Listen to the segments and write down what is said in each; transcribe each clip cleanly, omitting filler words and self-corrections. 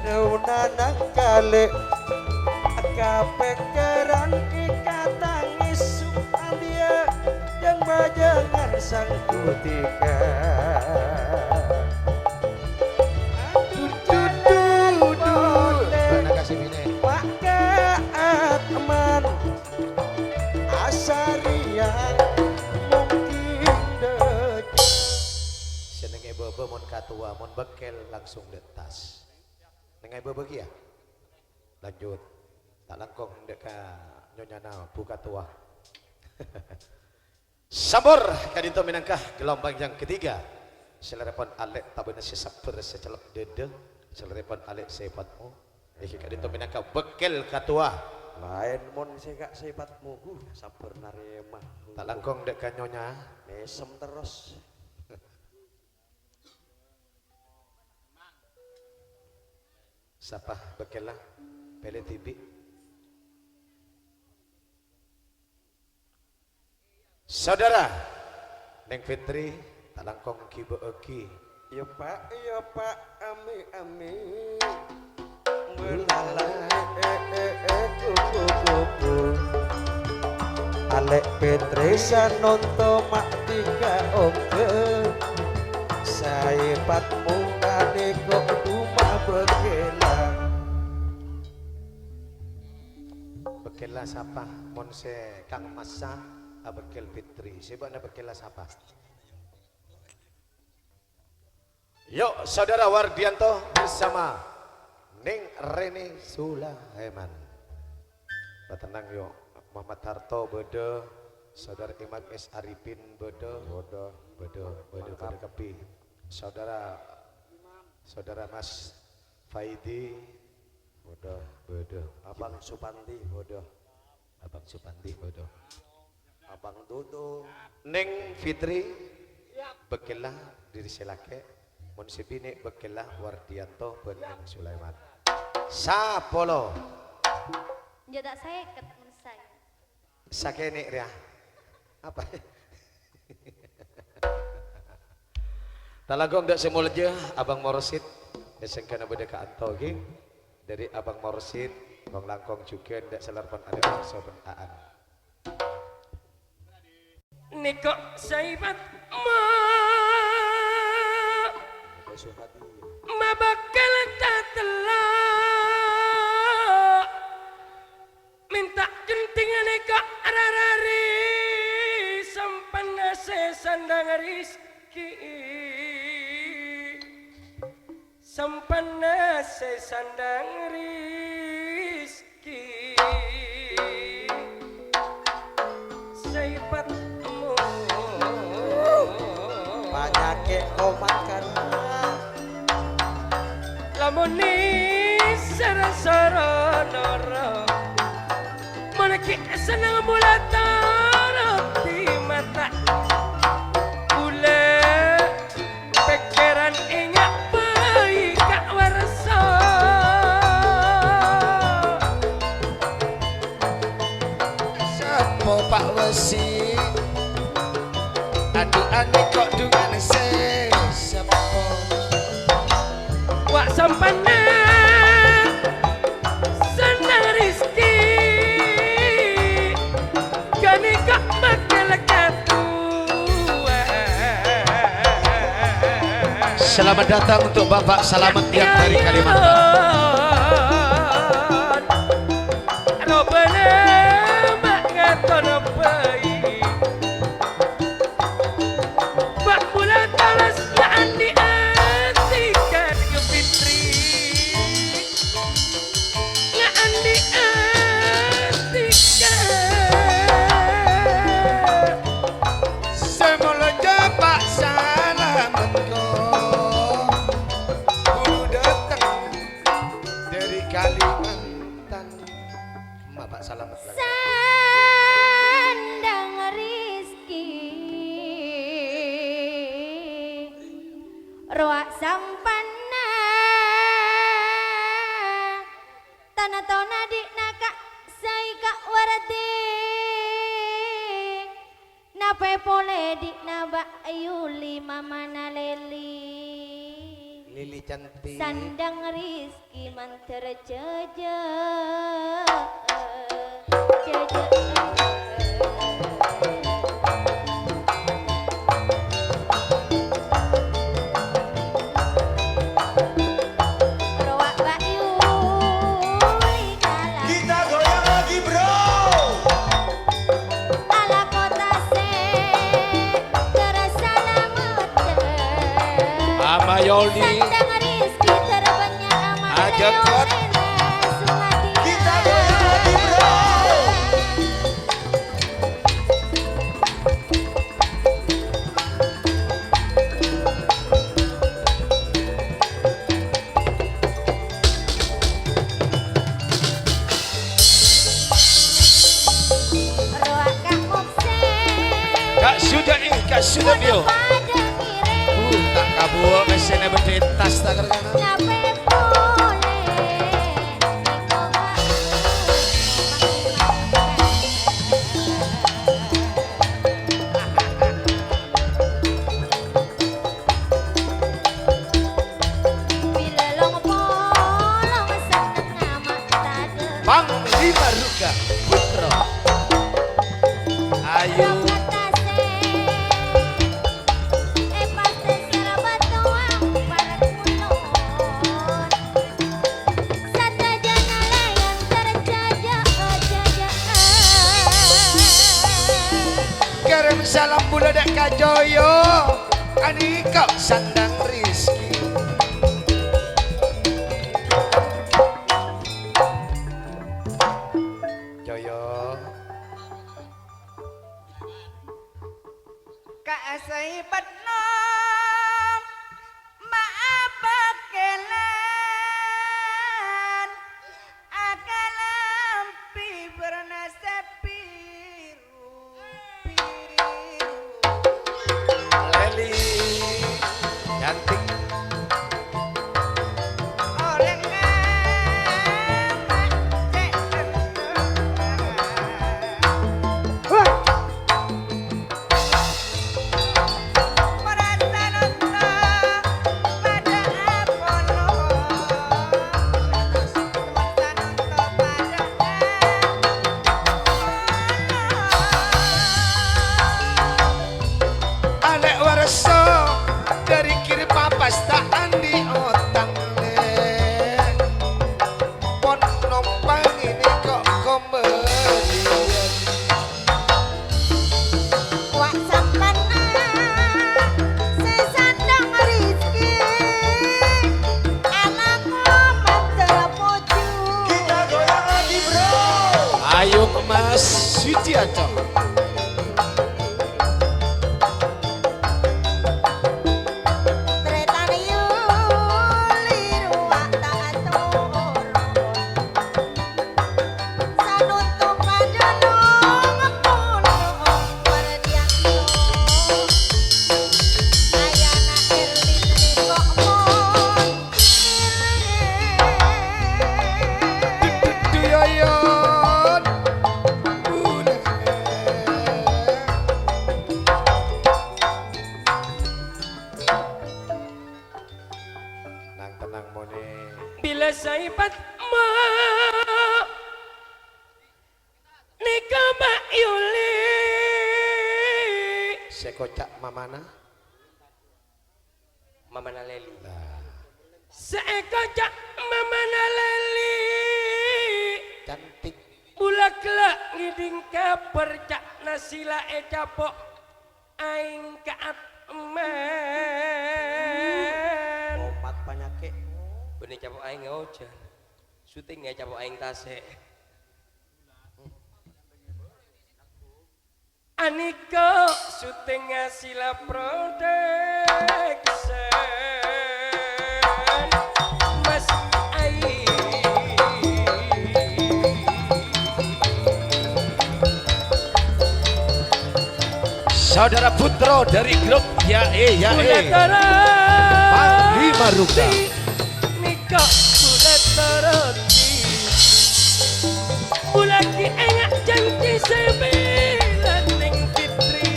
Nunanak kali kapekeran ikatangis Alia yang bajangan sang kutika Atman asarian mungkin dek senenge bobo mon katua mon bekel langsung detas nengai bobo kia lanjut tak langkong deka nyonya na buka tua sabor kadito minangkah gelombang yang ketiga selerepon alek tabena sesaper secelep dede selerepon alek sefatmu kadito minangkah bekel katua lain mon segak sefatmu sabar narema tak langkong deka nyonya mesem terus siapa bekel lah Pele TV saudara Neng Fitri talangkong kibo eki iya pak ami melalai kuku Alek Fitri sanonto mak tiga oke saipatmu kade kok duma bekelah siapa monse Kang Masa Abekel Fitri sebabnya bekelah siapa yuk saudara Wardianto bersama Neng Rene Sulaiman tenang yuk Muhammad Harto Bede saudara Imam S Arifin Bede kepi saudara Mas Faidi Bede Abang Supanti Bede Abang Dodo Neng Fitri bekelah diri selake Monsipine bekelah Wardianto Beneng Sulaiman Sapolo jadak saya ketemu saya sakene ria apa talagong dak semulja Abang Morosid esengkana beda ka anto ge dari Abang Morosid Bang Langkong juga ndak selarpan ada sobat aan Niko saibat ma bakal tatelak minta kentingan niko rarari sampana sesandang rizki sampana sesandang rizki saibatmu banyak kau makan lamuni sarasara nara manaki senang bulatara di mata bule pikiran ingat baik kak warasa Sapo Pak Wesi aduh ane kok dungan sesapo wak sampana senang rizki kani kak bakal katua selamat datang untuk Bapak Salamet yang dari Kalimantan sandang rizki roak sampana tanah tona di naka sai kak wardi nape pole di naba ayu lima mana leli cantik. Sandang Rizki manter jeje Roak Bayu Likala Kita goyang lagi bro. ala kota se terasa Mama Yoli. Sandang Rizki terbanyak amat Ajak kuat. Sumadia Kita goyang lagi bro. Roak Kak Mokse Kak sudah bio. pada mireng Tak kabuo mesinnya berdetas tak kerana. Nape boleh Niko gak Bila long bolong seneng amat tade Bang Lima Ruka Putra. Ayo. Long kata se paste serabat doang parat mulon Sata jana layan terjaja jaja Kirim salam bula dek kajoyo. Ani kau sandang Rizki. Joyo. Kak Asai Patno maaf kelan akalampi bernasab biru Leli. Cantik. orang amat cek merasa nonton pada Apollo merasa nonton pada Alek warso dari kiri papas tak andi otang nek. Pon numpang ini kok komedian. Wak sampana sesandang Rizki anakku mantra poju Kita goyang lagi bro. Ayo Mas Suciaco. tretani yuli ruak tak turun sanuntung padono ngepuno perdiakno ayana Erlin kok mon Duyoyon. Nang tenang mone. Bila saipat ma Nika Mbak Yuli Sekocak mamana. Mamana Leli Nah, Seekocak Mamana Leli cantik. Bulak lak ngiding kabar cak nasila capok aing kaat men Opat panyake. benih capok aing ngojan syuting ya capok aing tasek Aniko syuting sila production Mas Aing Saudara Putro dari grup Yae Kulatara Pangli Maruka. Niko kulatara Bulaki enak janji sembilan ning fitri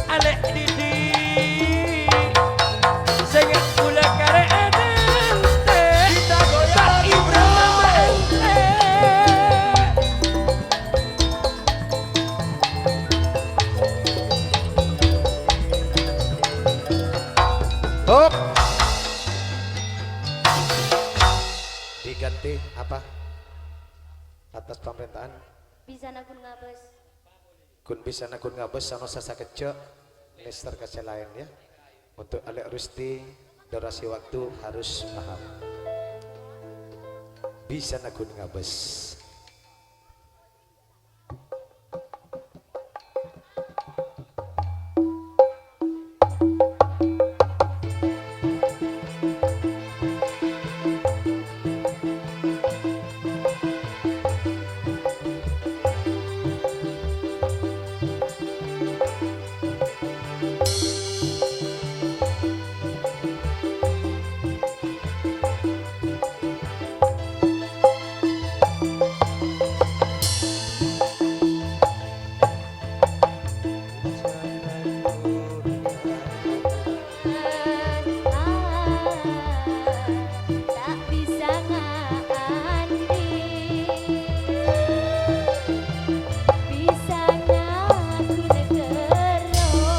Alek Didi Sing ganti apa atas pemerintahan Bisa nakun ngabes. kun bisa nakun ngabes sama sasa kecil Mister kasih lain ya untuk Alek Rusti durasi waktu harus paham bisa nakun ngabes. Tak bisa ngandi. Bisa ngakun kero.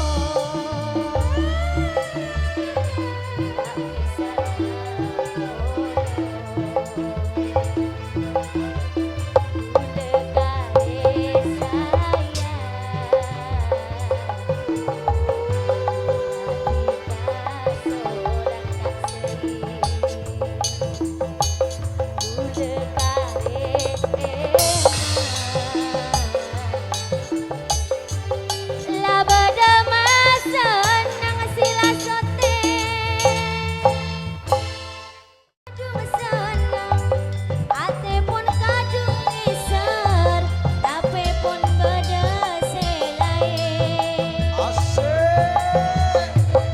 Tak bisa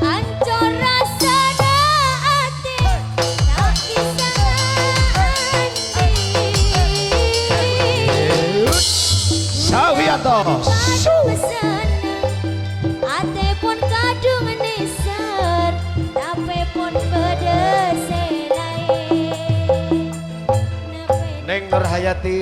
Ancor rasana ati tak bisa ngandi. Sawianto Kadung seneng ate pun kadung niser tapi pun beda selai. Neng Nurhayati